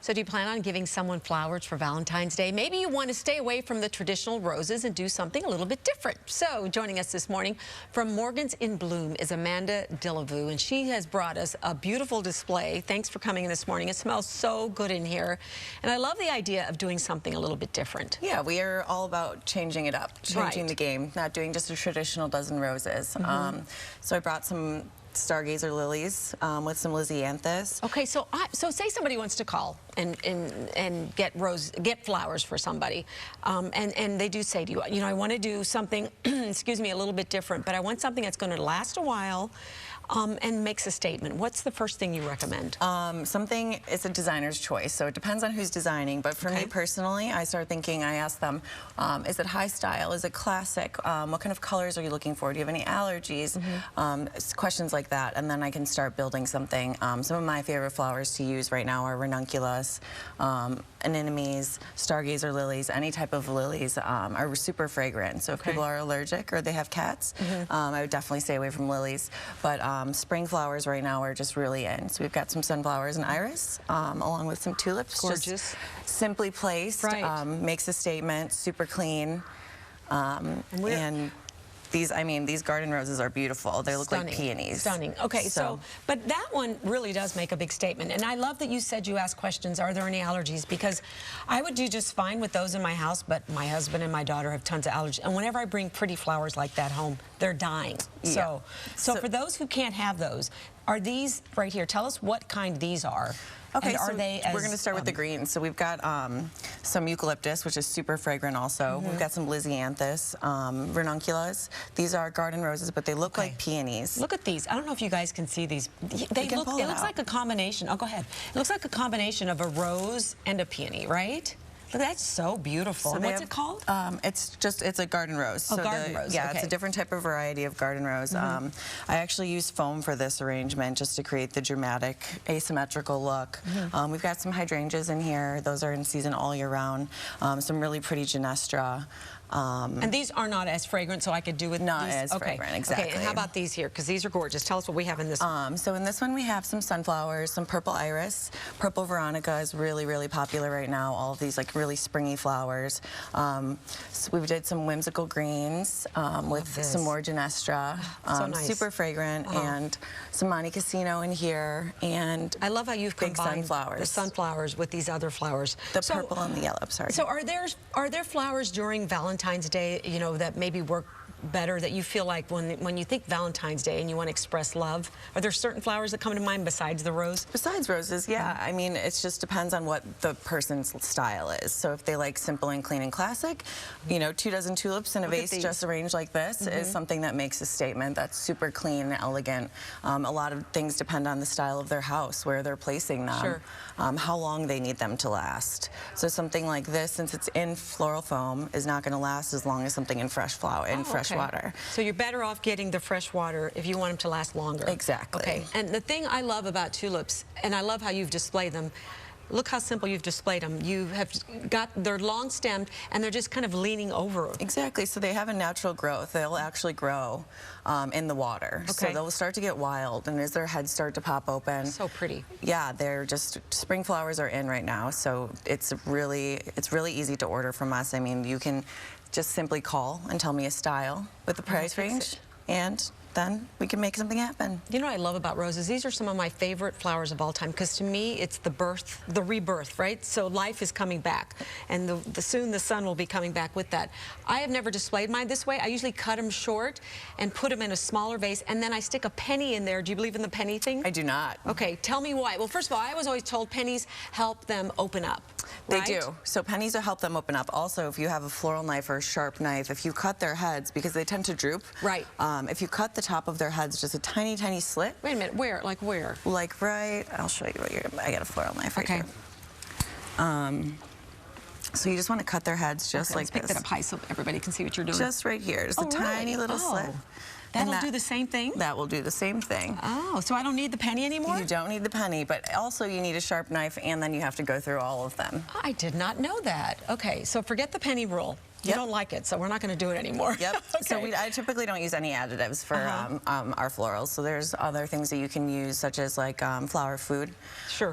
So do you plan on giving someone flowers for Valentine's Day? Maybe you want to stay away from the traditional roses and do something a little bit different. So joining us this morning from Morgan's in Bloom is Amanda Dillevue, and she has brought us a beautiful display. Thanks for coming in this morning. It smells so good in here. And I love the idea of doing something a little bit different. Yeah, we are all about changing it up, changing the game, not doing just a traditional dozen roses. So I brought some stargazer lilies with some lisianthus. Okay, so say somebody wants to call and get flowers for somebody, and they do say to you, you know, I want to do something, excuse me, a little bit different, but I want something that's going to last a while. And makes a statement. What's the first thing you recommend? Something, it's a designer's choice, so it depends on who's designing. But for me personally, I start thinking, I ask them, is it high style? Is it classic? What kind of colors are you looking for? Do you have any allergies? Questions like that, and then I can start building something. Some of my favorite flowers to use right now are ranunculus, anemones, stargazer lilies. Any type of lilies are super fragrant. So if people are allergic or they have cats, I would definitely stay away from lilies. But spring flowers right now are just really in. So we've got some sunflowers and iris, along with some tulips. Gorgeous. Just simply placed, makes a statement, super clean. And these, I mean, these garden roses are beautiful. They look like peonies. Stunning. Okay, so, but that one really does make a big statement. And I love that you said you asked questions, are there any allergies? Because I would do just fine with those in my house, but my husband and my daughter have tons of allergies. And whenever I bring pretty flowers like that home, they're dying. So for those who can't have those, are these right here? Tell us what kind these are. Okay, so we're going to start with the greens. So we've got some eucalyptus, which is super fragrant also. We've got some lisianthus, ranunculus. These are garden roses, but they look like peonies. Look at these. I don't know if you guys can see these. It looks like a combination. Oh, go ahead. It looks like a combination of a rose and a peony, right? Look, that's so beautiful. So what's it called? It's a garden rose. Oh, garden rose. Yeah, it's a different type of variety of garden rose. I actually use foam for this arrangement just to create the dramatic asymmetrical look. We've got some hydrangeas in here. Those are in season all year round. Some really pretty genestra. And these are not as fragrant, so I could do with not these? As fragrant, exactly. Okay, and how about these here? Because these are gorgeous. Tell us what we have in this one. So in this one we have some sunflowers, some purple iris. Purple veronica is really, really popular right now. All of these like really springy flowers. So we did some whimsical greens with some more genestra. So nice. Super fragrant, and some Monte Cassino in here. And I love how you've combined the sunflowers with these other flowers. The purple and the yellow, sorry. So are there flowers during Valentine's Day, you know, that maybe work better, that you feel like when you think Valentine's Day and you want to express love? Are there certain flowers that come to mind besides the rose? Besides roses, yeah. I mean, it just depends on what the person's style is. So if they like simple and clean and classic, you know, 2 dozen tulips in a vase just arranged like this is something that makes a statement. That's super clean and elegant. A lot of things depend on the style of their house, where they're placing them, how long they need them to last. So something like this, since it's in floral foam, is not going to last as long as something in fresh flower, fresh water. So you're better off getting the fresh water if you want them to last longer. Exactly. Okay. And the thing I love about tulips, and I love how you've displayed them, look how simple you've displayed them. You have got, they're long stemmed and they're just kind of leaning over. Exactly. So they have a natural growth. They'll actually grow in the water. So they'll start to get wild, and as their heads start to pop open. So pretty. Yeah, they're just, spring flowers are in right now, so it's really easy to order from us. I mean, you can just simply call and tell me a style with the price range, and then we can make something happen. You know what I love about roses? These are some of my favorite flowers of all time, because to me it's the birth, the rebirth, right? So life is coming back, and soon the sun will be coming back with that. I have never displayed mine this way. I usually cut them short and put them in a smaller vase, and then I stick a penny in there. Do you believe in the penny thing? I do not. Okay, tell me why. Well, first of all, I was always told pennies help them open up. They do. So pennies will help them open up. Also, if you have a floral knife or a sharp knife, if you cut their heads, because they tend to droop. Right. If you cut the top of their heads just a tiny, tiny slit. Wait a minute, where? Like where? Like right, I'll show you what I got a floral knife right here. So you just want to cut their heads just like this. Let's pick that up high so everybody can see what you're doing. Just right here, just a tiny little slit. That'll do the same thing? That will do the same thing. Oh, so I don't need the penny anymore? You don't need the penny, but also you need a sharp knife, and then you have to go through all of them. I did not know that. Okay, so forget the penny rule. You don't like it, so we're not going to do it anymore. Yep. So I typically don't use any additives for our florals. So there's other things that you can use, such as like flower food. Sure.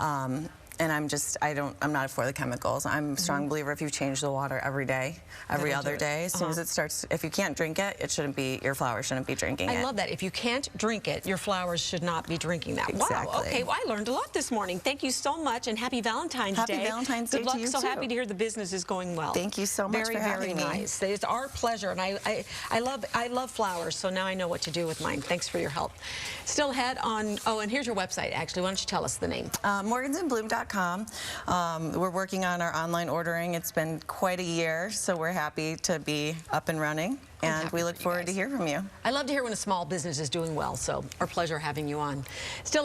and I'm not for the chemicals. I'm a strong believer if you change the water every day, every other day, as soon as it starts, if you can't drink it, your flowers shouldn't be drinking it. I love that. If you can't drink it, your flowers should not be drinking that. Exactly. Wow, okay, well, I learned a lot this morning. Thank you so much, and happy Valentine's Day. Happy Valentine's Day Good luck. to you, so too. happy to hear the business is going well. Thank you so much for having me. Very nice. It's our pleasure, and I love flowers, so now I know what to do with mine. Thanks for your help. Still ahead on, and here's your website, actually. Why don't you tell us the name? Morgansandbloom.com. We're working on our online ordering. It's been quite a year, so we're happy to be up and running, and we look forward to hear from you. I love to hear when a small business is doing well, so our pleasure having you on. Still